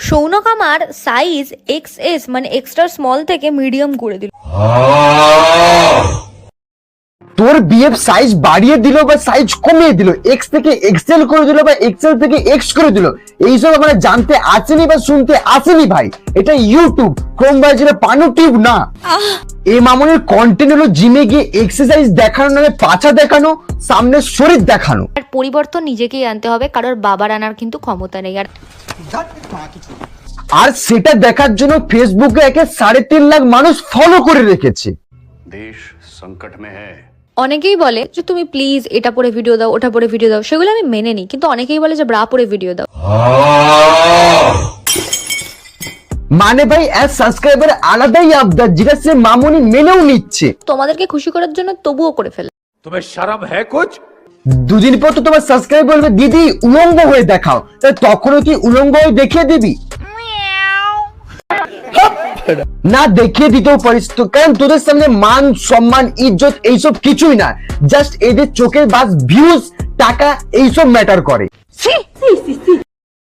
সৌনক আমার size XS মানে extra small থেকে মিডিয়াম করে দিল। তোর বিএফ সাইজ বাড়িয়ে দিল বা সাইজ কমিয়ে দিল, এক্স থেকে এক্সেল করে দিল বা এক্সেল থেকে এক্স করে দিল, এইসব আমরা জানতে আসেনি বা শুনতে আসেনি ভাই। এটা ইউটিউব, ক্রোম ব্রাউজারে পানো টিউব না। এই মামুনের কন্টেন্ট হলো জিমে গিয়ে এক্সারসাইজ দেখানো নামে পাছা দেখানো, সামনে শরীর দেখানো। আর পরিবর্তন নিজেকেই আনতে হবে, কারোর বাবার আনার কিন্তু ক্ষমতা নেই। আর সেটা দেখার জন্য ফেসবুকে একে 3.5 লাখ মানুষ ফলো করে রেখেছে। দেশ সংকট মে হ্যায়। অনেকেই বলে যে তুমি প্লিজ এটা পরে ভিডিও দাও, ওটা পরে ভিডিও দাও, সেগুলো আমি মেনে নিই, কিন্তু অনেকেই বলে যে ব্রা পরে ভিডিও দাও। মানে ভাই এর সাবস্ক্রাইবার আলাদাই আবদার, যেটা সে মামুনি মেনেও নিচ্ছে। তোমাদেরকে খুশি করার জন্য তবুও করে ফেলে। तुम्हें शर्म है कुछ? দুদিন পর তো তোমার সাবস্ক্রাইব বলবে দিদি উলঙ্গ হয়ে দেখাও, তাই তখনও কি উলঙ্গ হয়ে দেখিয়ে দিবি? না দেখিয়ে দিতেও পারিস তো, কারণ তোদের সামনে মান সম্মান ইজ্জত এইসব কিছুই না, জাস্ট এদের চোখের বাস ভিউজ টাকা এইসব ম্যাটার করে।